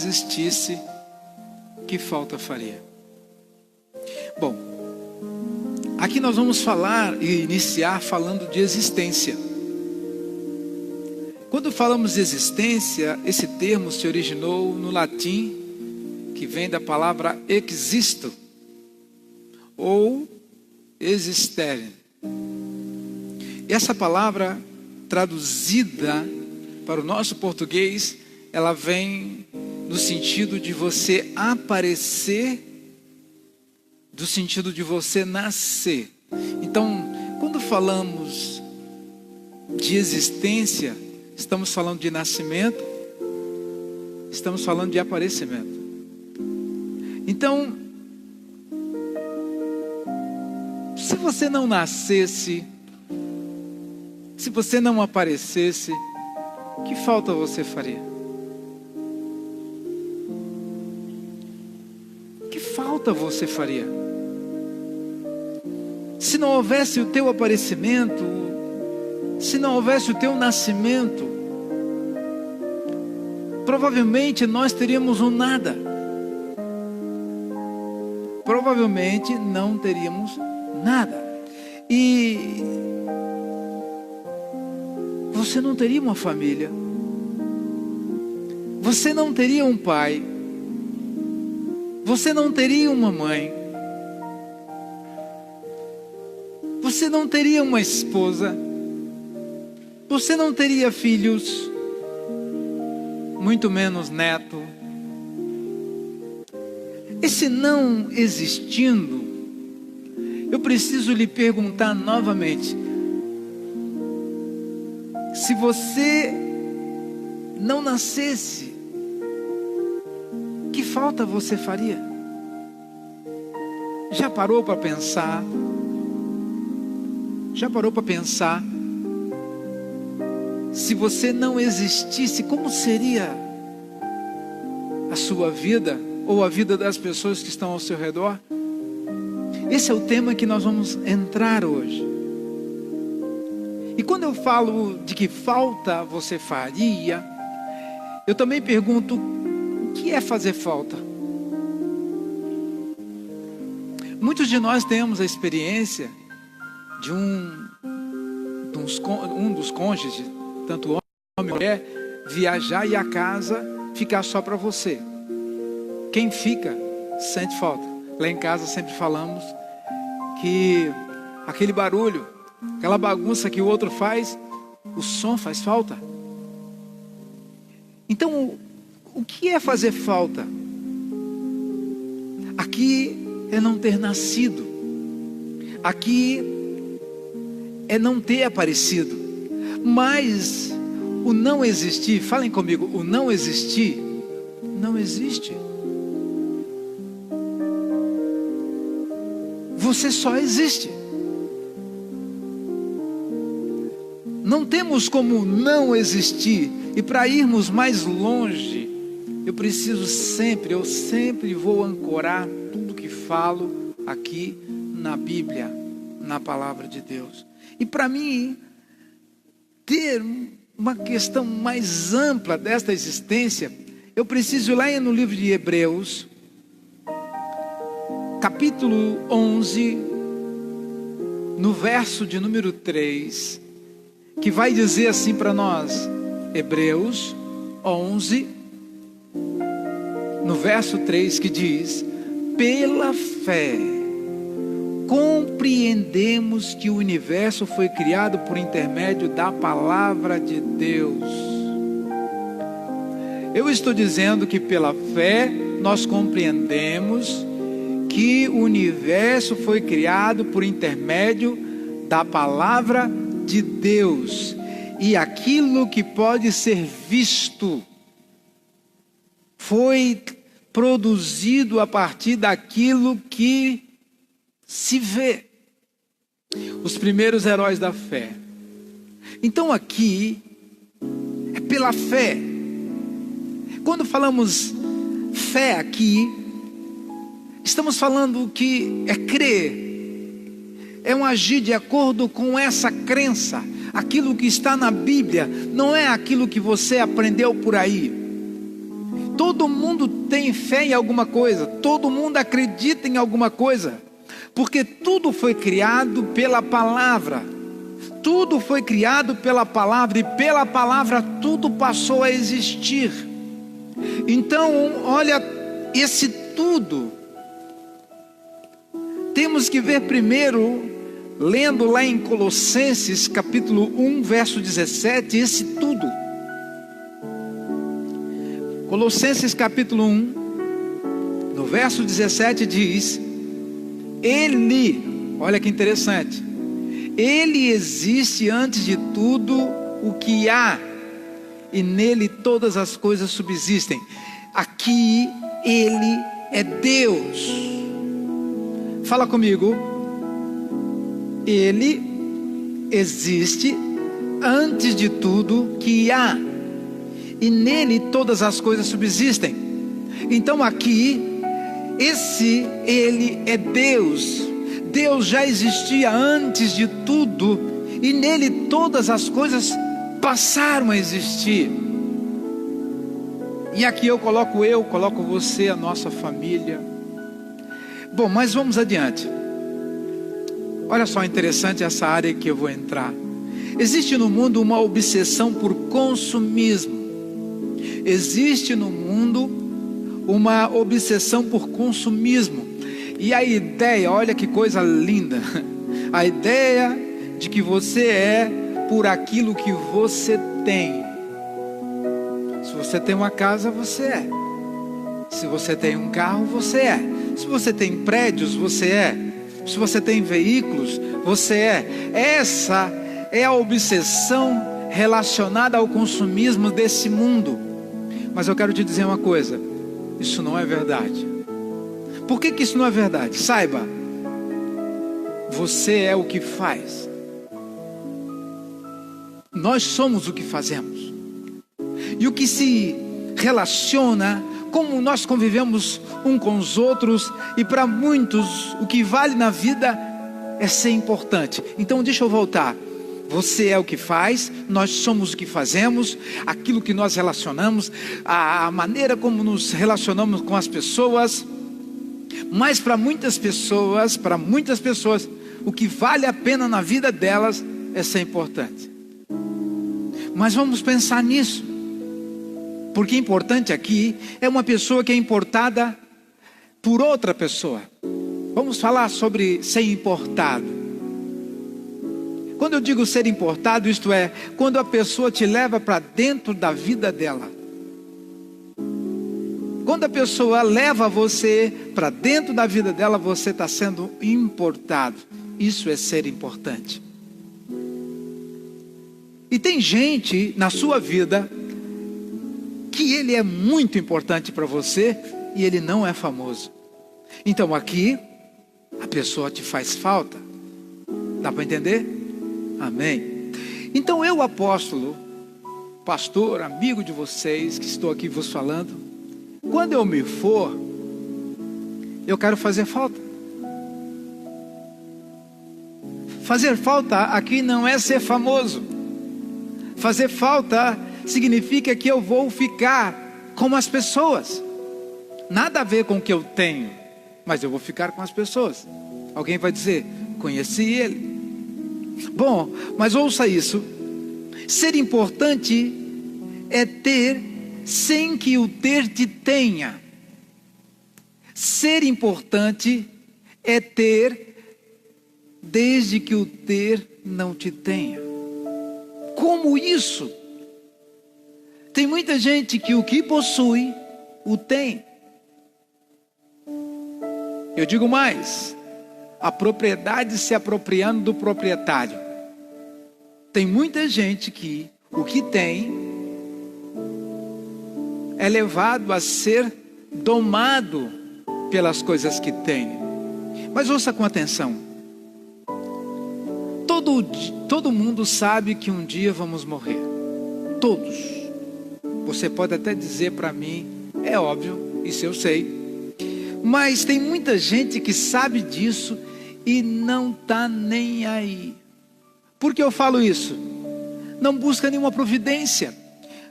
existisse, que falta faria? Bom, aqui nós vamos falar e iniciar falando de existência. Quando falamos de existência, esse termo se originou no latim, que vem da palavra existo, ou existere. E essa palavra, traduzida para o nosso português, ela vem no sentido de você aparecer, do sentido de você nascer. Então, quando falamos de existência, estamos falando de nascimento, estamos falando de aparecimento. Então, se você não nascesse, se você não aparecesse, que falta você faria? Que falta você faria? Se não houvesse o teu aparecimento, se não houvesse o teu nascimento, provavelmente nós teríamos um nada. Provavelmente não teríamos nada. E você não teria uma família. Você não teria um pai. Você não teria uma mãe. Você não teria uma esposa. Você não teria filhos, muito menos neto. Esse não existindo, eu preciso lhe perguntar novamente: se você não nascesse, que falta você faria? Já parou para pensar? Já parou para pensar? Se você não existisse, como seria a sua vida ou a vida das pessoas que estão ao seu redor? Esse é o tema que nós vamos entrar hoje. E quando eu falo de que falta você faria, eu também pergunto: o que é fazer falta? Muitos de nós temos a experiência de um dos cônjuges, tanto homem como mulher, viajar e a casa ficar só para você. Quem fica, sente falta. Lá em casa sempre falamos que aquele barulho, aquela bagunça que o outro faz, o som faz falta. Então, o que é fazer falta? Aqui é não ter nascido. Aqui é não ter aparecido. Mas o não existir, falem comigo, o não existir, não existe. Você só existe. Não temos como não existir. E para irmos mais longe, eu sempre vou ancorar tudo que falo aqui na Bíblia, na palavra de Deus. E para mim, ter uma questão mais ampla desta existência, eu preciso ir lá no livro de Hebreus, capítulo 11, no verso de número 3, que vai dizer assim para nós. Hebreus 11, no verso 3, que diz: pela fé compreendemos que o universo foi criado por intermédio da palavra de Deus. Eu estou dizendo que pela fé nós compreendemos que o universo foi criado por intermédio da palavra de Deus. E aquilo que pode ser visto foi produzido a partir daquilo que se vê. Os primeiros heróis da fé. Então aqui é pela fé. Quando falamos fé aqui, estamos falando que é crer, é um agir de acordo com essa crença. Aquilo que está na Bíblia não é aquilo que você aprendeu por aí. Todo mundo tem fé em alguma coisa, todo mundo acredita em alguma coisa, porque tudo foi criado pela palavra. Tudo foi criado pela palavra, e pela palavra tudo passou a existir. Então, olha, esse tudo, temos que ver primeiro, lendo lá em Colossenses capítulo 1, verso 17, esse tudo. Colossenses capítulo 1, no verso 17 diz: Ele, olha que interessante, Ele existe antes de tudo o que há, e nele todas as coisas subsistem. Aqui, Ele é Deus. Fala comigo. Ele existe antes de tudo que há, e nele todas as coisas subsistem. Então aqui, Ele é Deus. Deus já existia antes de tudo, e nele todas as coisas passaram a existir. E aqui eu coloco você, a nossa família. Bom, mas vamos adiante. Olha só, interessante essa área que eu vou entrar. Existe no mundo uma obsessão por consumismo. Existe no mundo uma obsessão por consumismo. E a ideia, olha que coisa linda, a ideia de que você é por aquilo que você tem. Se você tem uma casa, você é. Se você tem um carro, você é. Se você tem prédios, você é. Se você tem veículos, você é. Essa é a obsessão relacionada ao consumismo desse mundo. Mas eu quero te dizer uma coisa: isso não é verdade. Por que isso não é verdade? Saiba, você é o que faz. Nós somos o que fazemos. E o que se relaciona, como nós convivemos um com os outros, e para muitos o que vale na vida é ser importante. Então deixa eu voltar. Você é o que faz, nós somos o que fazemos, aquilo que nós relacionamos, a maneira como nos relacionamos com as pessoas. Mas para muitas pessoas, o que vale a pena na vida delas é ser importante. Mas vamos pensar nisso, porque importante aqui é uma pessoa que é importada por outra pessoa. Vamos falar sobre ser importado. Quando eu digo ser importado, isto é, quando a pessoa te leva para dentro da vida dela. Quando a pessoa leva você para dentro da vida dela, você está sendo importado. Isso é ser importante. E tem gente na sua vida que ele é muito importante para você e ele não é famoso. Então aqui, a pessoa te faz falta. Dá para entender? Amém. Então eu, apóstolo, pastor, amigo de vocês, que estou aqui vos falando, quando eu me for, eu quero fazer falta. Fazer falta aqui não é ser famoso. Fazer falta significa que eu vou ficar com as pessoas. Nada a ver com o que eu tenho, mas eu vou ficar com as pessoas. Alguém vai dizer: conheci ele. Bom, mas ouça isso. Ser importante é ter sem que o ter te tenha. Ser importante é ter desde que o ter não te tenha. Como isso? Tem muita gente que o que possui, o tem. Eu digo mais: a propriedade se apropriando do proprietário. Tem muita gente que o que tem é levado a ser domado pelas coisas que tem. Mas ouça com atenção. Todo mundo sabe que um dia vamos morrer. Todos. Você pode até dizer para mim: é óbvio, isso eu sei. Mas tem muita gente que sabe disso e não está nem aí. Por que eu falo isso? Não busca nenhuma providência.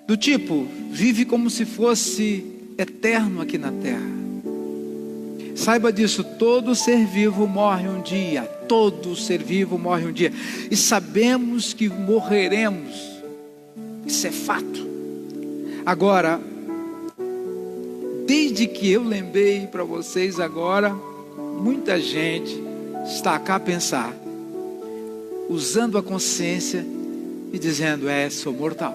Do tipo, vive como se fosse eterno aqui na terra. Saiba disso, todo ser vivo morre um dia. Todo ser vivo morre um dia. E sabemos que morreremos. Isso é fato. Agora, desde que eu lembrei para vocês agora, muita gente está cá a pensar, usando a consciência e dizendo, sou mortal.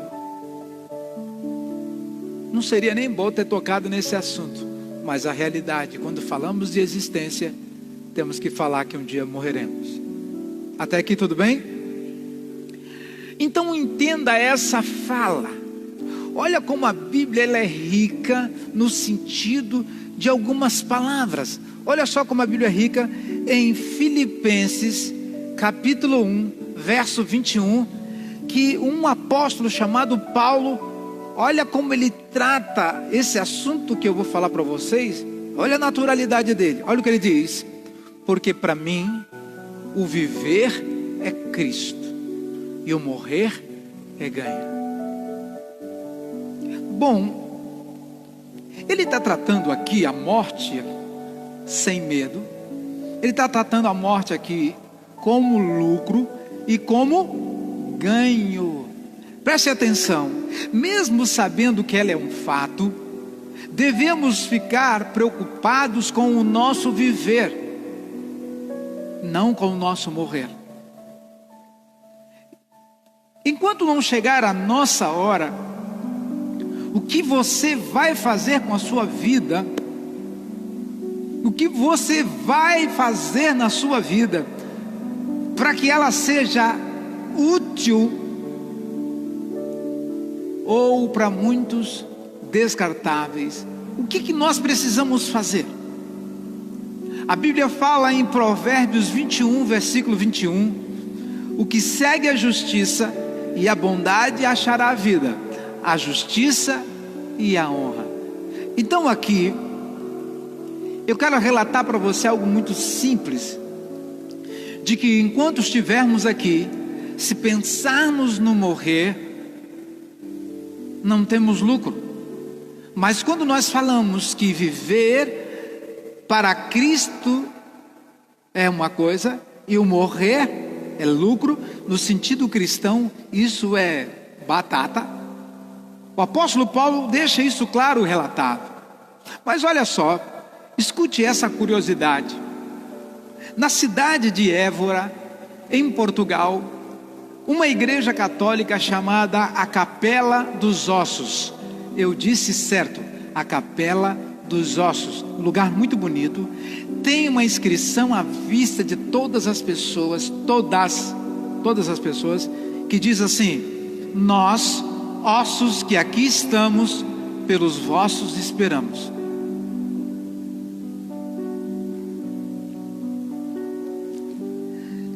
Não seria nem bom ter tocado nesse assunto, mas a realidade, quando falamos de existência, temos que falar que um dia morreremos. Até aqui tudo bem? Então entenda essa fala. Olha como a Bíblia ela é rica no sentido de algumas palavras. Olha só como a Bíblia é rica em Filipenses capítulo 1, verso 21, que um apóstolo chamado Paulo, olha como ele trata esse assunto que eu vou falar para vocês. Olha a naturalidade dele. Olha o que ele diz. Porque para mim, o viver é Cristo e o morrer é ganho. Bom, ele está tratando aqui a morte sem medo. Ele está tratando a morte aqui como lucro e como ganho. Preste atenção, mesmo sabendo que ela é um fato, devemos ficar preocupados com o nosso viver, não com o nosso morrer. Enquanto não chegar a nossa hora, o que você vai fazer com a sua vida, o que você vai fazer na sua vida, para que ela seja útil, ou para muitos descartáveis, o que nós precisamos fazer? A Bíblia fala em Provérbios 21, versículo 21, o que segue a justiça e a bondade achará a vida, a justiça e a honra. Então aqui, eu quero relatar para você algo muito simples, de que enquanto estivermos aqui, se pensarmos no morrer, não temos lucro. Mas quando nós falamos que viver para Cristo é uma coisa e o morrer é lucro, no sentido cristão, isso é batata. O apóstolo Paulo deixa isso claro relatado. Mas olha só, escute essa curiosidade. Na cidade de Évora, em Portugal, uma igreja católica chamada a Capela dos Ossos. Eu disse certo, a Capela dos Ossos, um lugar muito bonito. Tem uma inscrição à vista de todas as pessoas, todas as pessoas, que diz assim: nós, ossos que aqui estamos, pelos vossos esperamos.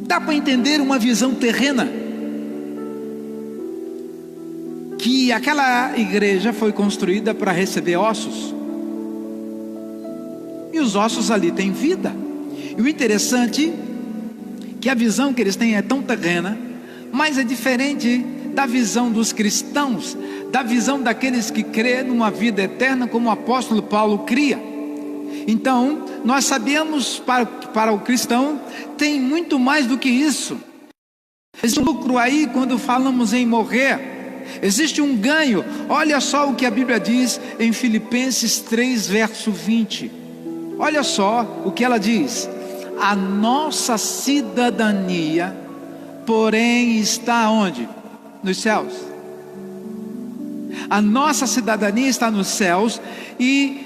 Dá para entender uma visão terrena, que aquela igreja foi construída para receber ossos, e os ossos ali têm vida. E o interessante é que a visão que eles têm é tão terrena, mas é diferente da visão dos cristãos, da visão daqueles que crêem numa vida eterna, como o apóstolo Paulo cria. Então nós sabemos, para o cristão tem muito mais do que isso. Existe um lucro aí quando falamos em morrer. Existe um ganho. Olha só o que a Bíblia diz em Filipenses 3, verso 20. Olha só o que ela diz: a nossa cidadania, porém, está onde? Nos céus. A nossa cidadania está nos céus. E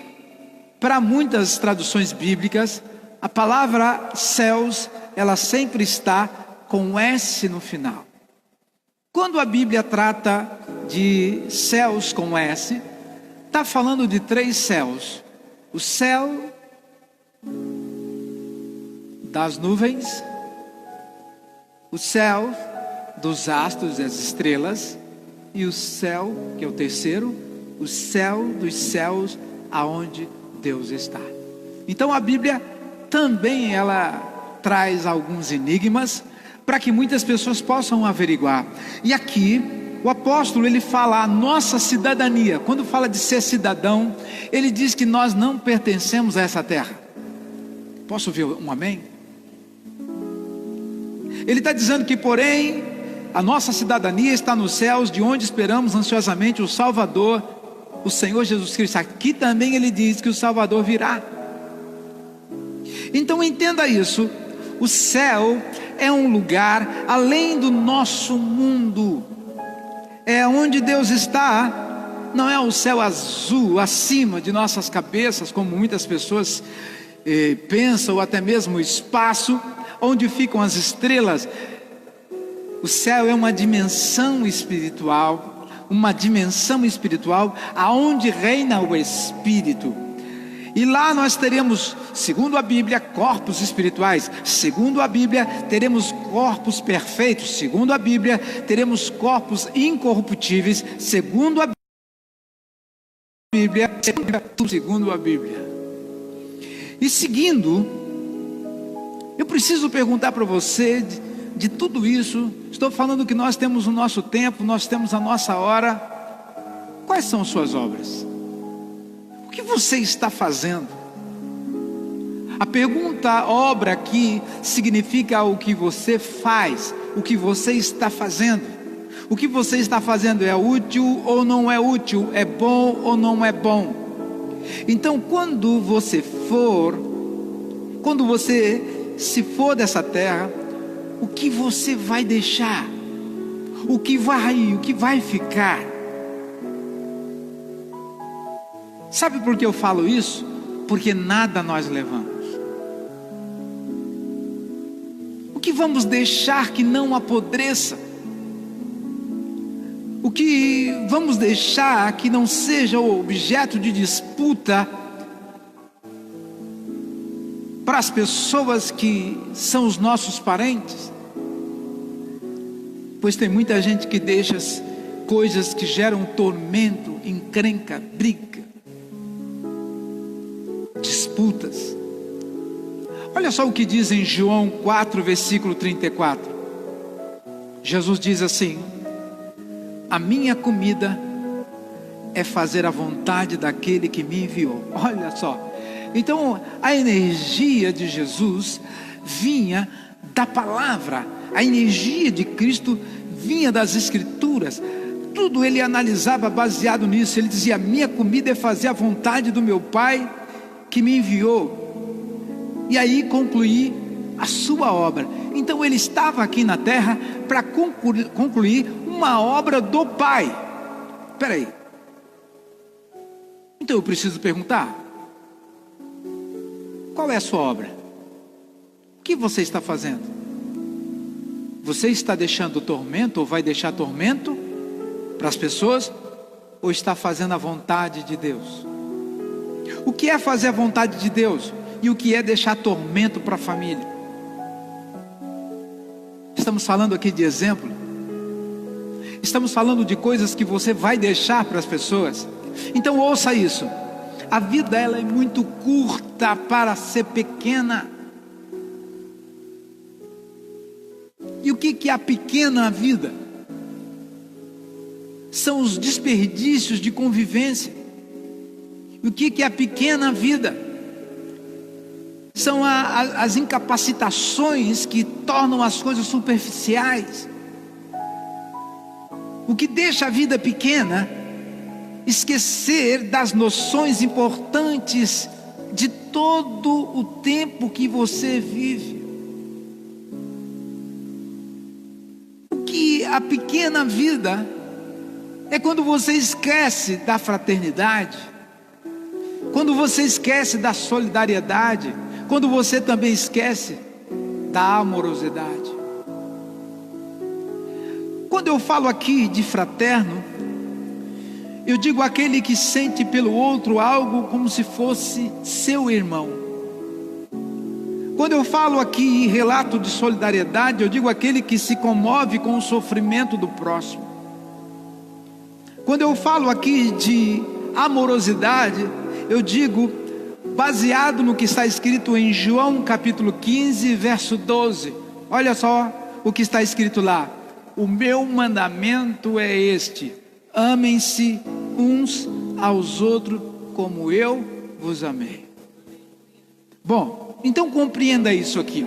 para muitas traduções bíblicas, a palavra céus, ela sempre está com S no final. Quando a Bíblia trata de céus com S, está falando de 3 céus: o céu das nuvens, o céu dos astros e as estrelas, e o céu, que é o terceiro, o céu dos céus, aonde Deus está. Então a Bíblia também ela traz alguns enigmas para que muitas pessoas possam averiguar. E aqui o apóstolo, ele fala a nossa cidadania. Quando fala de ser cidadão, ele diz que nós não pertencemos a essa terra. Posso ouvir um amém? Ele está dizendo que, porém, a nossa cidadania está nos céus, de onde esperamos ansiosamente o Salvador, o Senhor Jesus Cristo. Aqui também ele diz que o Salvador virá. Então entenda isso: o céu é um lugar além do nosso mundo, é onde Deus está. Não é o céu azul acima de nossas cabeças, como muitas pessoas pensam, ou até mesmo o espaço onde ficam as estrelas. O céu é uma dimensão espiritual, aonde reina o Espírito. E lá nós teremos, segundo a Bíblia, corpos espirituais. Segundo a Bíblia, teremos corpos perfeitos. Segundo a Bíblia, teremos corpos incorruptíveis. Segundo a Bíblia. E seguindo, eu preciso perguntar para você, de tudo isso, estou falando que nós temos o nosso tempo, nós temos a nossa hora. Quais são suas obras? O que você está fazendo? A pergunta obra aqui significa o que você faz, o que você está fazendo. O que você está fazendo é útil ou não é útil, é bom ou não é bom. Então quando você se for dessa terra, o que você vai deixar? O que vai ficar? Sabe por que eu falo isso? Porque nada nós levamos. O que vamos deixar que não apodreça? O que vamos deixar que não seja objeto de disputa para as pessoas que são os nossos parentes? Pois tem muita gente que deixa coisas que geram tormento, encrenca, briga, disputas. Olha só o que diz em João 4, versículo 34. Jesus diz assim: a minha comida é fazer a vontade daquele que me enviou. Olha só. Então a energia de Jesus vinha da palavra, a energia de Cristo vinha das Escrituras. Tudo ele analisava baseado nisso. Ele dizia: minha comida é fazer a vontade do meu Pai que me enviou, e aí concluir a sua obra. Então ele estava aqui na terra para concluir uma obra do Pai. Espera aí, então eu preciso perguntar: qual é a sua obra? O que você está fazendo? Você está deixando tormento, ou vai deixar tormento para as pessoas, ou está fazendo a vontade de Deus? O que é fazer a vontade de Deus? E o que é deixar tormento para a família? Estamos falando aqui de exemplo. Estamos falando de coisas que você vai deixar para as pessoas. Então ouça isso: a vida ela é muito curta para ser pequena. E o que é a pequena vida? São os desperdícios de convivência. E o que é a pequena vida? São as incapacitações que tornam as coisas superficiais. O que deixa a vida pequena? Esquecer das noções importantes de todo o tempo que você vive. O que a pequena vida é quando você esquece da fraternidade, quando você esquece da solidariedade, quando você também esquece da amorosidade. Quando eu falo aqui de fraterno, eu digo aquele que sente pelo outro algo como se fosse seu irmão. Quando eu falo aqui em relato de solidariedade, eu digo aquele que se comove com o sofrimento do próximo. Quando eu falo aqui de amorosidade, eu digo, baseado no que está escrito em João capítulo 15, verso 12. Olha só o que está escrito lá: o meu mandamento é este: amem-se uns aos outros como eu vos amei. Bom, então compreenda isso aqui.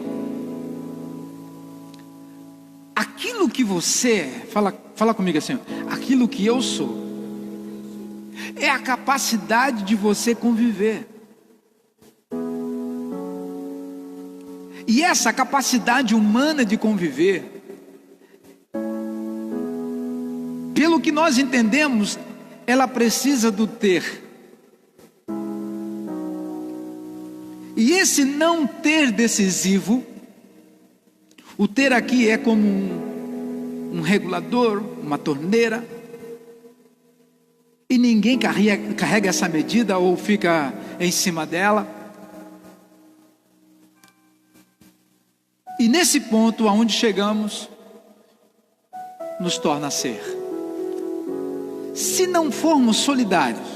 Aquilo que você é, fala comigo assim, aquilo que eu sou, é a capacidade de você conviver. E essa capacidade humana de conviver, pelo que nós entendemos, ela precisa do ter. E esse não ter decisivo, o ter aqui é como um regulador, uma torneira, e ninguém carrega essa medida ou fica em cima dela. E nesse ponto aonde chegamos, nos torna ser. Se não formos solidários,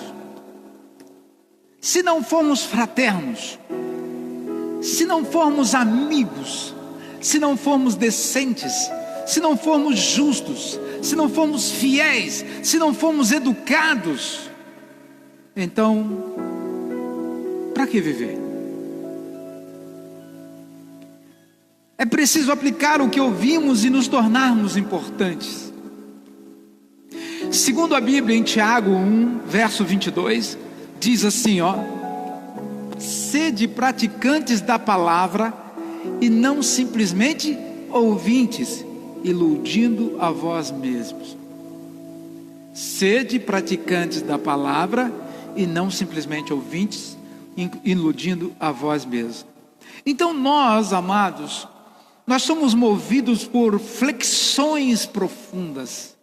se não formos fraternos, se não formos amigos, se não formos decentes, se não formos justos, se não formos fiéis, se não formos educados, então, para que viver? É preciso aplicar o que ouvimos e nos tornarmos importantes. Segundo a Bíblia, em Tiago 1, verso 22, diz assim, sede praticantes da palavra e não simplesmente ouvintes, iludindo a vós mesmos. Sede praticantes da palavra e não simplesmente ouvintes, iludindo a vós mesmos. Então nós, amados, nós somos movidos por flexões profundas.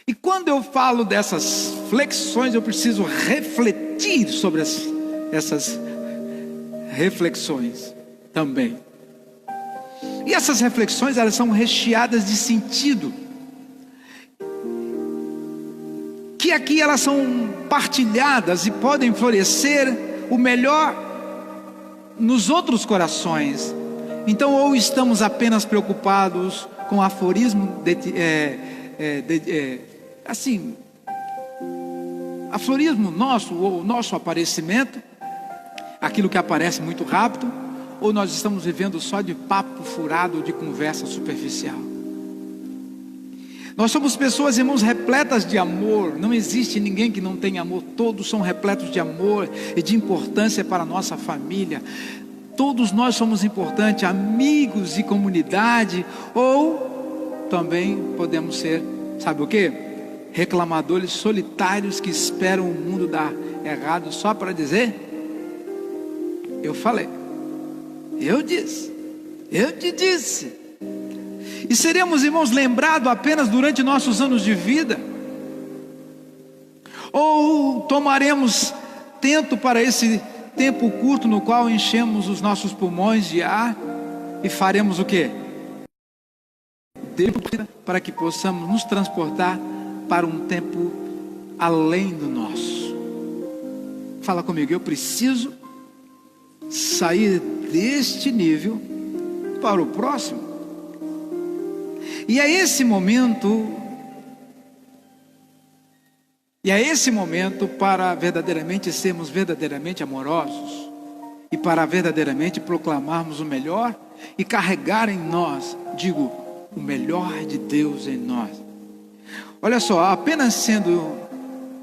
E quando eu falo dessas flexões, eu preciso refletir sobre essas reflexões também. E essas reflexões, elas são recheadas de sentido. Que aqui elas são partilhadas e podem florescer o melhor nos outros corações. Então, ou estamos apenas preocupados com aforismo, aforismo nosso, ou nosso aparecimento, aquilo que aparece muito rápido, ou nós estamos vivendo só de papo furado, de conversa superficial. Nós somos pessoas, irmãos, repletas de amor. Não existe ninguém que não tenha amor. Todos são repletos de amor e de importância para a nossa família. Todos nós somos importantes, amigos e comunidade, ou também podemos ser, sabe o quê? Reclamadores solitários que esperam o mundo dar errado só para dizer: eu falei, eu disse, eu te disse. E seremos, irmãos, lembrados apenas durante nossos anos de vida? Ou tomaremos tento para esse tempo curto no qual enchemos os nossos pulmões de ar e faremos o quê? Para que possamos nos transportar para um tempo além do nosso. Fala comigo, eu preciso sair deste nível para o próximo. E é esse momento para verdadeiramente sermos verdadeiramente amorosos e para verdadeiramente proclamarmos o melhor e carregar em nós, digo, o melhor de Deus em nós. Olha só, apenas sendo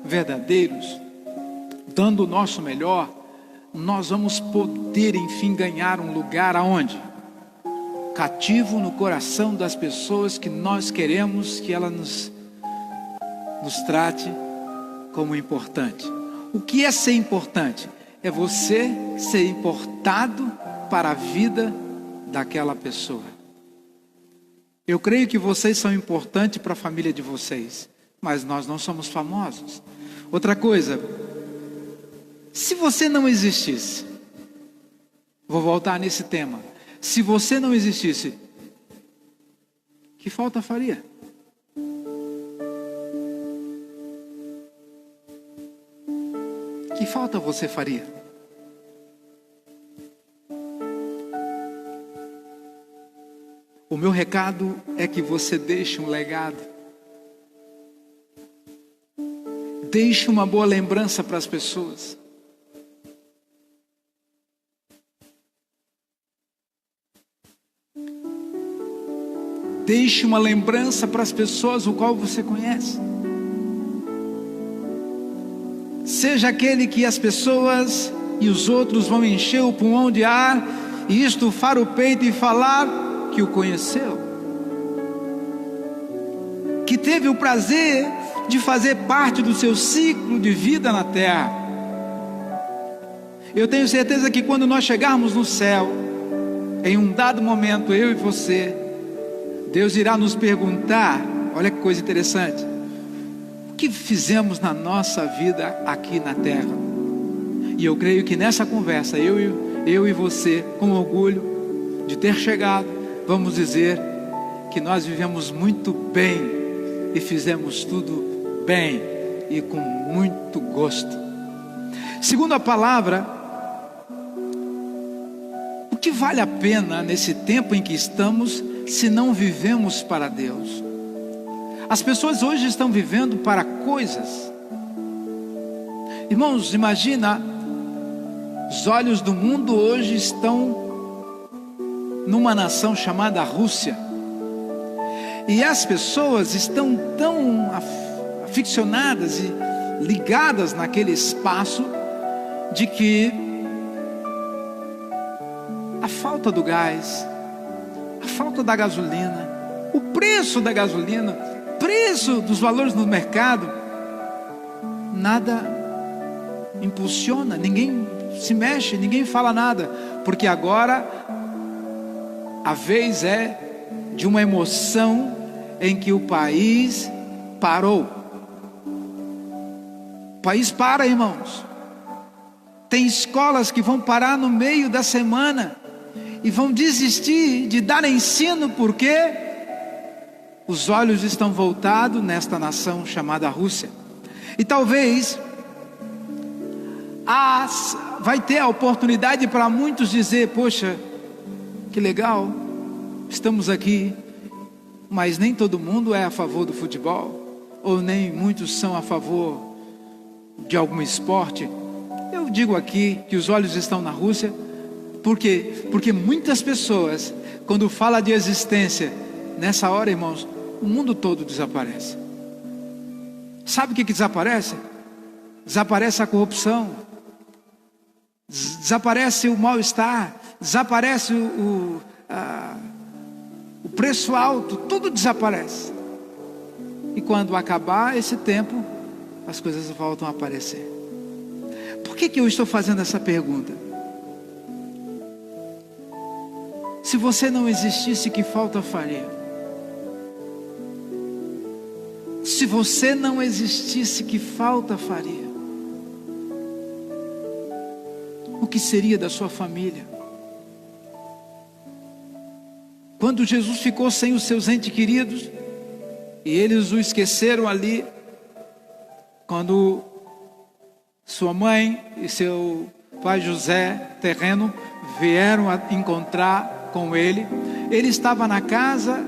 verdadeiros, dando o nosso melhor, nós vamos poder enfim ganhar um lugar aonde? Cativo no coração das pessoas que nós queremos que ela nos trate como importante. O que é ser importante? É você ser importado para a vida daquela pessoa. Eu creio que vocês são importantes para a família de vocês, mas nós não somos famosos. Outra coisa, se você não existisse, vou voltar nesse tema, se você não existisse, que falta faria? Que falta você faria? O meu recado é que você deixe um legado. Deixe uma boa lembrança para as pessoas. Deixe uma lembrança para as pessoas o qual você conhece. Seja aquele que as pessoas e os outros vão encher o pulmão de ar e estufar o peito e falar que o conheceu, que teve o prazer de fazer parte do seu ciclo de vida na terra. Eu tenho certeza que quando nós chegarmos no céu, em um dado momento, eu e você, Deus irá nos perguntar, olha que coisa interessante, o que fizemos na nossa vida aqui na terra? E eu creio que nessa conversa, eu e você, com orgulho de ter chegado, vamos dizer que nós vivemos muito bem e fizemos tudo bem e com muito gosto. Segundo a palavra, o que vale a pena nesse tempo em que estamos se não vivemos para Deus? As pessoas hoje estão vivendo para coisas. Irmãos, imagina, os olhos do mundo hoje estão numa nação chamada Rússia. E as pessoas estão tão aficionadas e ligadas naquele espaço de que a falta do gás, a falta da gasolina, o preço da gasolina, preço dos valores no mercado, nada impulsiona, ninguém se mexe, ninguém fala nada, porque agora a vez é de uma emoção em que o país parou. O país para, irmãos. Tem escolas que vão parar no meio da semana e vão desistir de dar ensino porque os olhos estão voltados nesta nação chamada Rússia. E talvez vai ter a oportunidade para muitos dizer: poxa, que legal, estamos aqui, mas nem todo mundo é a favor do futebol, ou nem muitos são a favor de algum esporte. Eu digo aqui que os olhos estão na Rússia, porque muitas pessoas, quando fala de existência, nessa hora, irmãos, o mundo todo desaparece. Sabe o que desaparece? Desaparece a corrupção, desaparece o mal-estar, desaparece o preço alto, tudo desaparece. E quando acabar esse tempo, as coisas voltam a aparecer. Por que eu estou fazendo essa pergunta? Se você não existisse, que falta faria? Se você não existisse, que falta faria? O que seria da sua família? Quando Jesus ficou sem os seus entes queridos, e eles o esqueceram ali, quando sua mãe e seu pai José terreno vieram a encontrar com ele, ele estava na casa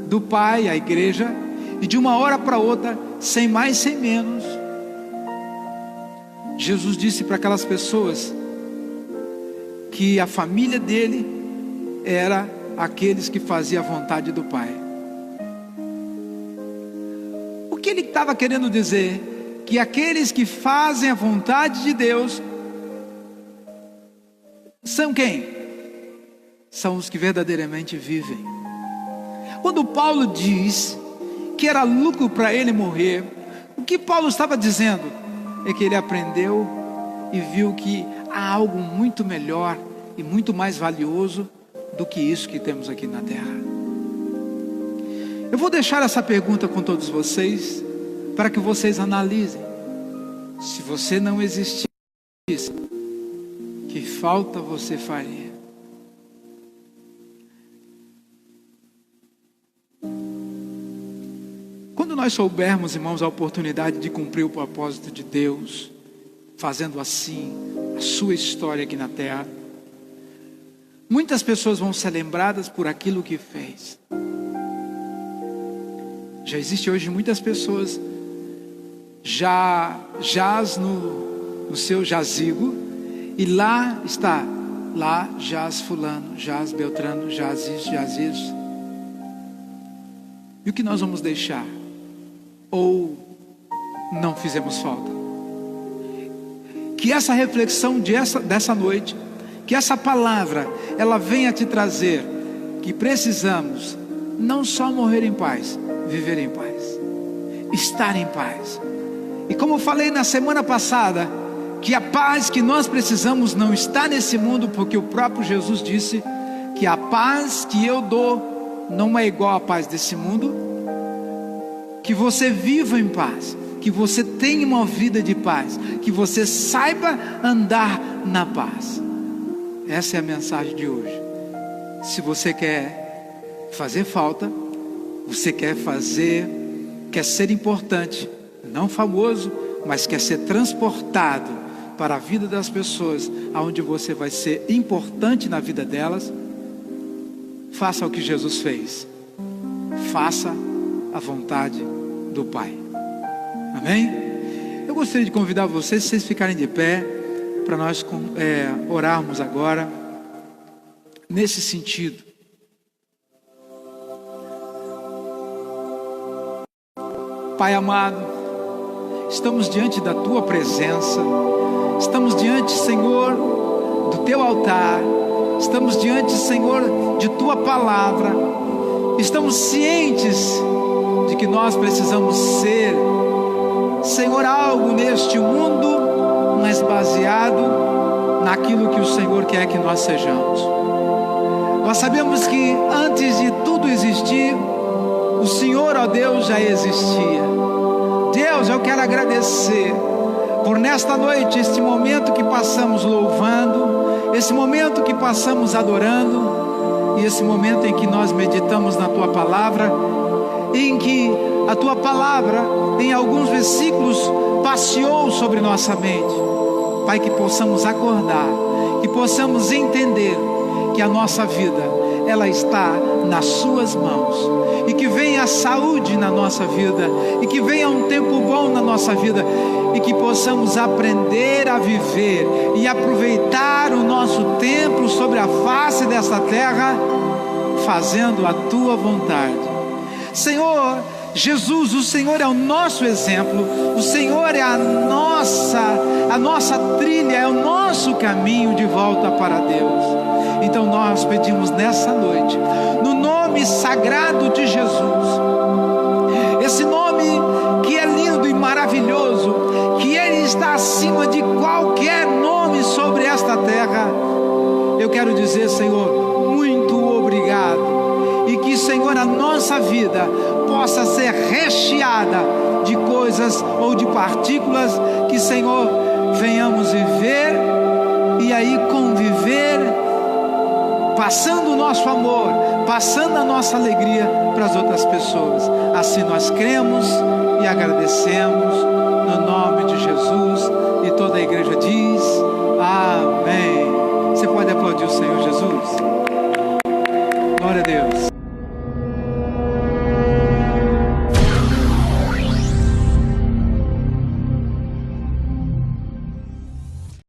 do pai, a igreja, e de uma hora para outra, sem mais sem menos, Jesus disse para aquelas pessoas que a família dele era aqueles que faziam a vontade do Pai. O que ele estava querendo dizer? Que aqueles que fazem a vontade de Deus são quem? São os que verdadeiramente vivem. Quando Paulo diz que era lucro para ele morrer, o que Paulo estava dizendo? É que ele aprendeu e viu que há algo muito melhor e muito mais valioso do que isso que temos aqui na terra. Eu vou deixar essa pergunta com todos vocês, para que vocês analisem. Se você não existisse, que falta você faria? Quando nós soubermos, irmãos, a oportunidade de cumprir o propósito de Deus, fazendo assim a sua história aqui na terra, Muitas pessoas vão ser lembradas por aquilo que fez. Já existe hoje muitas pessoas já jaz no seu jazigo, e lá está, lá jaz fulano, jaz Beltrano, jaz isso, jaz isso. E o que nós vamos deixar? Ou não fizemos falta? Que essa reflexão dessa noite, que essa palavra, ela venha te trazer que precisamos não só morrer em paz, viver em paz, estar em paz. E como eu falei na semana passada, que a paz que nós precisamos não está nesse mundo, porque o próprio Jesus disse que a paz que eu dou não é igual à paz desse mundo. Que você viva em paz, que você tenha uma vida de paz, que você saiba andar na paz. Essa é a mensagem de hoje. Se você quer fazer falta, você quer ser importante, não famoso, mas quer ser transportado para a vida das pessoas, aonde você vai ser importante na vida delas, faça o que Jesus fez. Faça a vontade do Pai. Amém? Eu gostaria de convidar vocês, se vocês ficarem de pé, para nós orarmos agora, nesse sentido. Pai amado, estamos diante da Tua presença, estamos diante, Senhor, do Teu altar, estamos diante, Senhor, de Tua palavra, estamos cientes de que nós precisamos ser, Senhor, algo neste mundo, mas baseado naquilo que o Senhor quer que nós sejamos. Nós sabemos que antes de tudo existir, o Senhor, ó Deus, já existia. Deus, eu quero agradecer por nesta noite, este momento que passamos louvando, esse momento que passamos adorando, e esse momento em que nós meditamos na Tua palavra, em que a Tua palavra, em alguns versículos, passeou sobre nossa mente. Pai, que possamos acordar, que possamos entender que a nossa vida, ela está nas Suas mãos, e que venha a saúde na nossa vida, e que venha um tempo bom na nossa vida, e que possamos aprender a viver e aproveitar o nosso tempo sobre a face desta terra, fazendo a Tua vontade. Senhor Jesus, o Senhor é o nosso exemplo, o Senhor é a nossa trilha, é o nosso caminho de volta para Deus. Então nós pedimos nessa noite, no nome sagrado de Jesus, esse nome que é lindo e maravilhoso, que Ele está acima de qualquer nome sobre esta terra, eu quero dizer, Senhor, muito obrigado. E que, Senhor, a nossa vida possa ser recheada de coisas ou de partículas que, Senhor, venhamos viver e aí conviver, passando o nosso amor, passando a nossa alegria para as outras pessoas. Assim nós cremos e agradecemos no nome de Jesus, e toda a igreja diz...